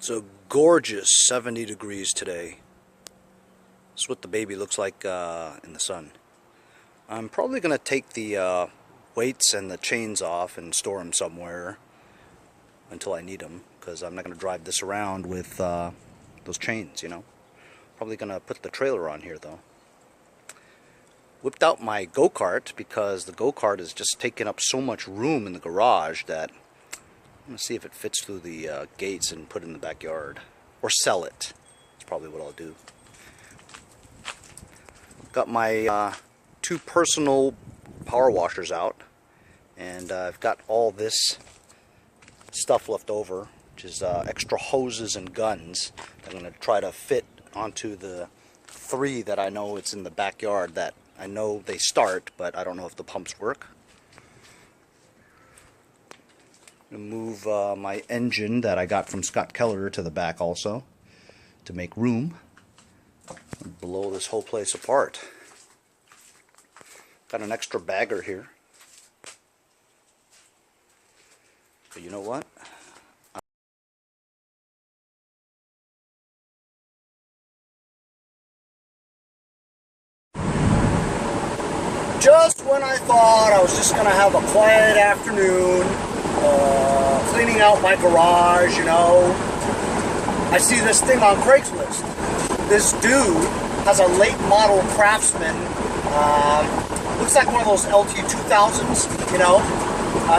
It's a gorgeous 70 degrees today. That's what the baby looks like in the sun. I'm probably going to take the weights and the chains off and store them somewhere until I need them, because I'm not going to drive this around with those chains, you know. Probably going to put the trailer on here though. Whipped out my go-kart because the go-kart is just taking up so much room in the garage that I'm going to see if it fits through the gates and put it in the backyard. Or sell it. That's probably what I'll do. Got my two personal power washers out. And I've got all this stuff left over, which is extra hoses and guns. I'm going to try to fit onto the three that I know it's in the backyard that I know they start, but I don't know if the pumps work. Move my engine that I got from Scott Keller to the back also to make room. Blow this whole place apart. Got an extra bagger here. But you know what? Just when I thought I was just going to have a quiet afternoon, cleaning out my garage, you know, I see this thing on Craigslist. This dude has a late model Craftsman, looks like one of those LT-2000s, you know.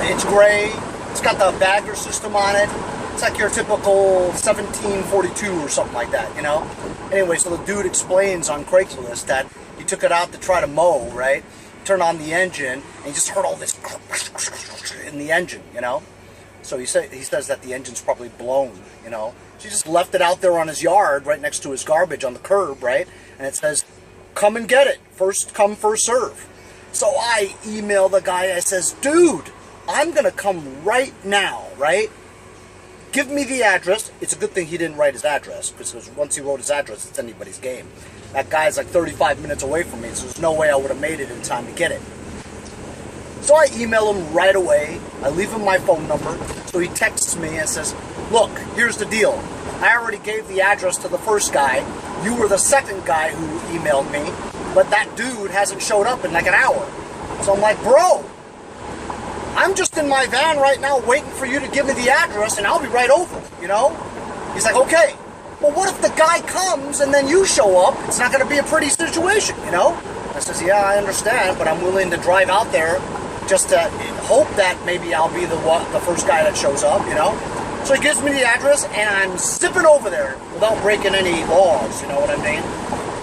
It's gray, it's got the bagger system on it. It's like your typical 1742 or something like that, you know. Anyway, so the dude explains on Craigslist that he took it out to try to mow, right? Turned on the engine, and he just heard all this in the engine, you know. So he says that the engine's probably blown, you know. So he just left it out there on his yard, right next to his garbage on the curb, right? And it says, "Come and get it. First come, first serve." So I email the guy. I says, "Dude, I'm gonna come right now, right? Give me the address." It's a good thing he didn't write his address, because once he wrote his address, it's anybody's game. That guy's like 35 minutes away from me, so there's no way I would have made it in time to get it. So I email him right away. I leave him my phone number. So he texts me and says, "Look, here's the deal. I already gave the address to the first guy. You were the second guy who emailed me, but that dude hasn't showed up in like an hour." So I'm like, "Bro, I'm just in my van right now waiting for you to give me the address, and I'll be right over, you know?" He's like, "Okay. Well, what if the guy comes and then you show up? It's not going to be a pretty situation, you know?" I says, "Yeah, I understand, but I'm willing to drive out there just to hope that maybe I'll be the first guy that shows up, you know?" So he gives me the address, and I'm zipping over there without breaking any laws, you know what I mean?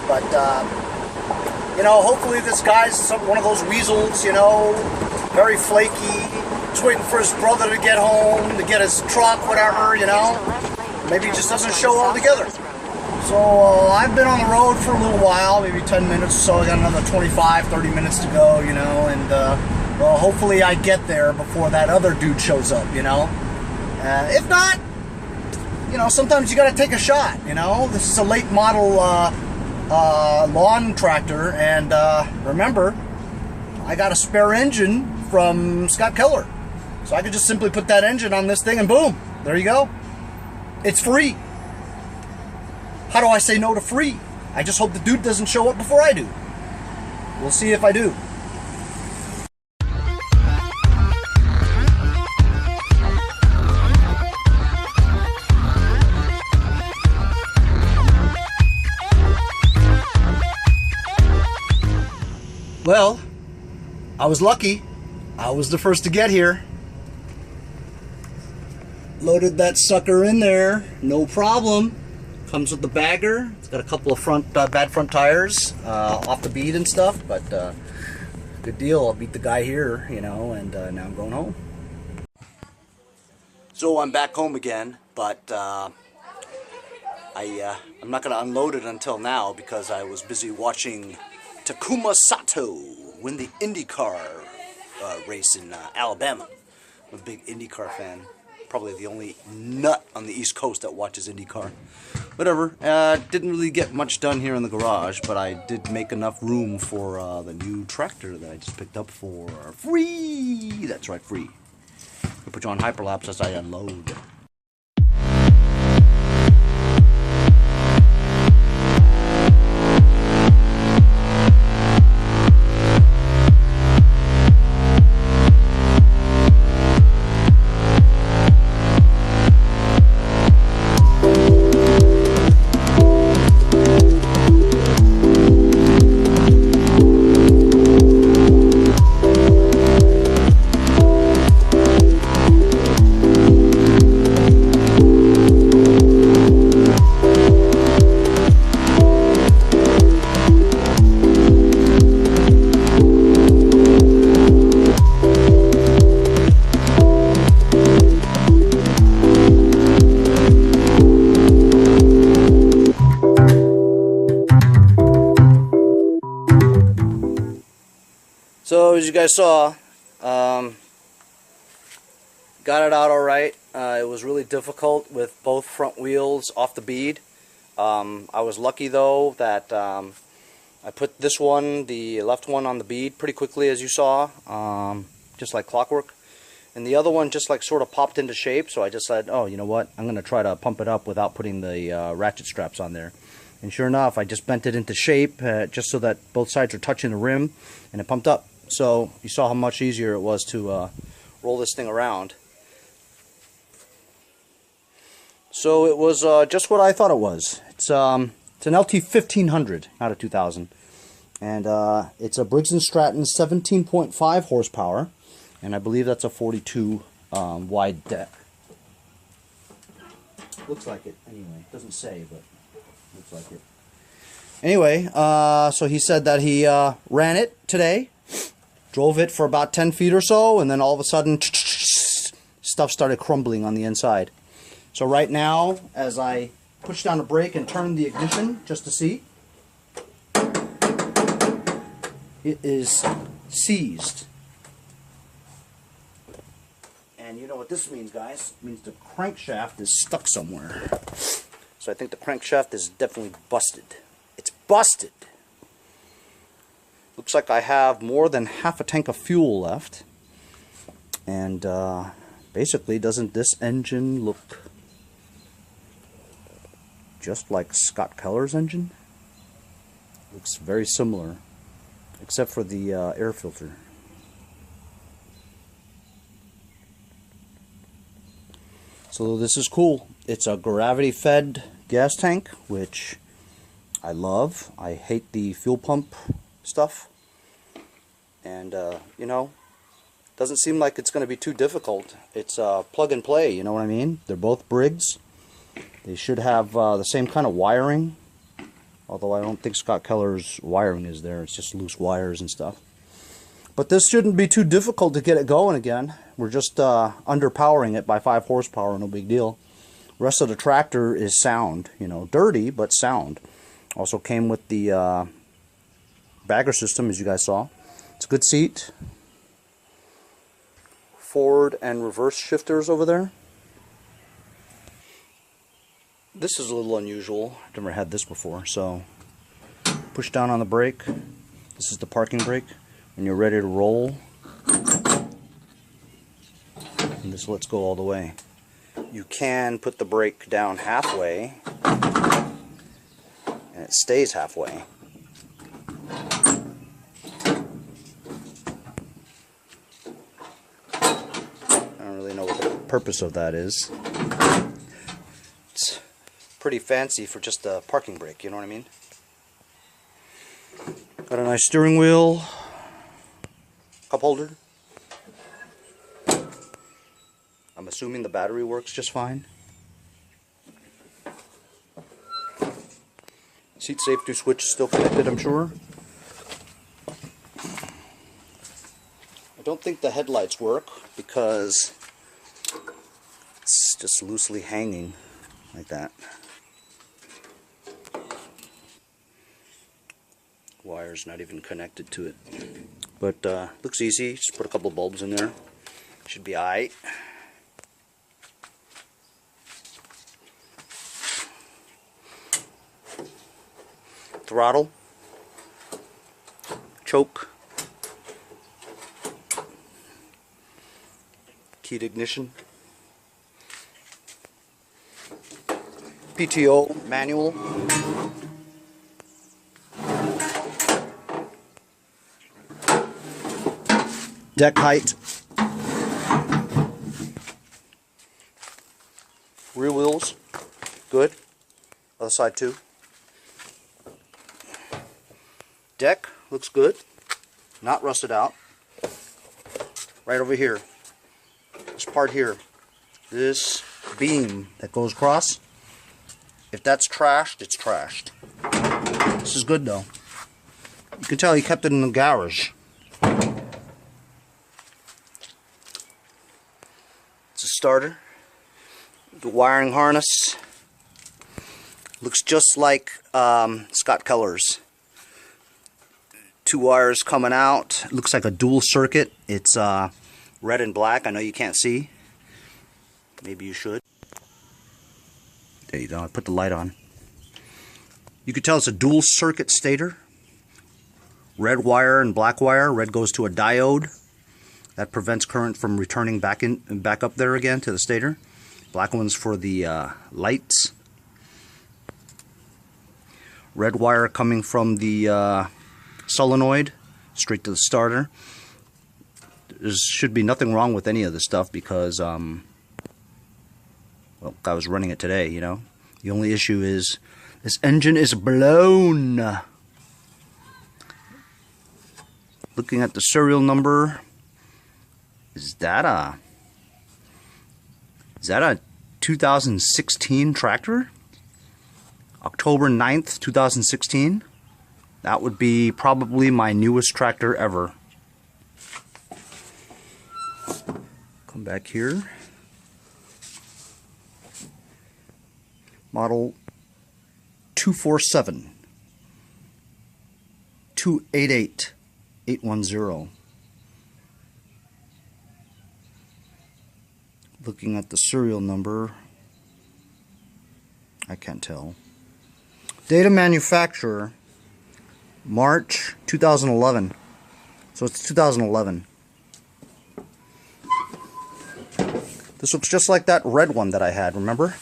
But, you know, hopefully this guy's one of those weasels, you know, very flaky, just waiting for his brother to get home, to get his truck, whatever, you know? Maybe he just doesn't show altogether. So I've been on the road for a little while, maybe 10 minutes or so. I got another 25, 30 minutes to go, you know, and well, hopefully I get there before that other dude shows up, you know. If not, you know, sometimes you got to take a shot, you know. This is a late model lawn tractor, and remember, I got a spare engine from Scott Keller. So I could just simply put that engine on this thing and boom, there you go. It's free. How do I say no to free? I just hope the dude doesn't show up before I do. We'll see if I do. Well, I was lucky. I was the first to get here. Loaded that sucker in there, no problem. Comes with the bagger. It's got a couple of bad front tires, off the bead and stuff, but good deal. I'll beat the guy here, you know, and now I'm going home. So I'm back home again, but I'm not going to unload it until now because I was busy watching Takuma Sato win the IndyCar race in Alabama. I'm a big IndyCar fan. Probably the only nut on the East Coast that watches IndyCar. Whatever. Didn't really get much done here in the garage, but I did make enough room for the new tractor that I just picked up for free. That's right, free. I'll put you on hyperlapse as I unload. So as you guys saw, got it out alright. It was really difficult with both front wheels off the bead. I was lucky though that I put this one, the left one, on the bead pretty quickly, as you saw, just like clockwork. And the other one just like sort of popped into shape, so I just said, oh, you know what, I'm going to try to pump it up without putting the ratchet straps on there. And sure enough, I just bent it into shape just so that both sides are touching the rim, and it pumped up. So you saw how much easier it was to roll this thing around. So it was just what I thought it was. It's an Lt1500, not a 2000. And it's a Briggs & Stratton 17.5 horsepower. And I believe that's a 42 wide deck. Looks like it anyway. Doesn't say, but looks like it. Anyway, so he said that he ran it today. Drove it for about 10 feet or so, and then all of a sudden, stuff started crumbling on the inside. So right now, as I push down the brake and turn the ignition, just to see, it is seized. And you know what this means, guys? It means the crankshaft is stuck somewhere. So I think the crankshaft is definitely busted. It's busted! Looks like I have more than half a tank of fuel left. And basically, doesn't this engine look just like Scott Keller's engine? Looks very similar, except for the air filter. So this is cool. It's a gravity-fed gas tank, which I love. I hate the fuel pump stuff. And, you know, doesn't seem like it's going to be too difficult. It's plug and play, you know what I mean? They're both Briggs. They should have the same kind of wiring. Although I don't think Scott Keller's wiring is there. It's just loose wires and stuff. But this shouldn't be too difficult to get it going again. We're just underpowering it by 5 horsepower, no big deal. The rest of the tractor is sound, you know, dirty but sound. Also came with the bagger system, as you guys saw. It's a good seat. Forward and reverse shifters over there. This is a little unusual. I've never had this before. So push down on the brake. This is the parking brake. When you're ready to roll, and this lets go all the way. You can put the brake down halfway, and it stays halfway. I don't really know what the purpose of that is. It's pretty fancy for just a parking brake, you know what I mean? Got a nice steering wheel. Cup holder. I'm assuming the battery works just fine. Seat safety switch is still connected, I'm sure. I don't think the headlights work because it's just loosely hanging like that. Wire's not even connected to it. But looks easy. Just put a couple bulbs in there. Should be alright. Throttle. Choke. Keyed ignition. PTO manual. Deck height. Rear wheels. Good. Other side too. Deck looks good. Not rusted out. Right over here. This part here. This beam that goes across. If that's trashed, it's trashed. This is good though. You can tell he kept it in the garage. It's a starter. The wiring harness looks just like Scott Keller's 2 wires coming out. It looks like a dual circuit. It's red and black. I know you can't see. Maybe you should. There you go. I put the light on. You can tell it's a dual circuit stator. Red wire and black wire. Red goes to a diode. That prevents current from returning back up there again to the stator. Black one's for the lights. Red wire coming from the solenoid straight to the starter. There should be nothing wrong with any of this stuff because well, I was running it today, you know. The only issue is this engine is blown. Looking at the serial number, is that a 2016 tractor? October 9th, 2016. That would be probably my newest tractor ever. Come back here. Model 247 288 810. Looking at the serial number, I can't tell. Date of manufacturer, March 2011. So it's 2011. This looks just like that red one that I had, remember?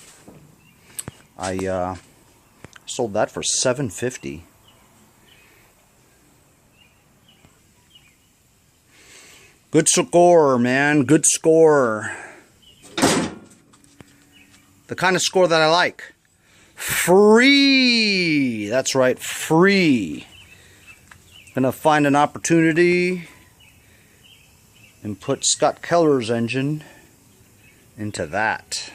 I sold that for $750. Good score, man. Good score. The kind of score that I like. Free! That's right, free. Gonna find an opportunity and put Scott Keller's engine into that.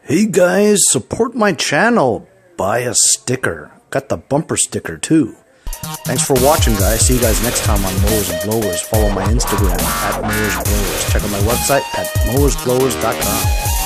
Hey guys, support my channel. Buy a sticker. Got the bumper sticker too. Thanks for watching, guys. See you guys next time on Mowers and Blowers. Follow my Instagram at Mowers and Blowers. Check out my website at mowersblowers.com.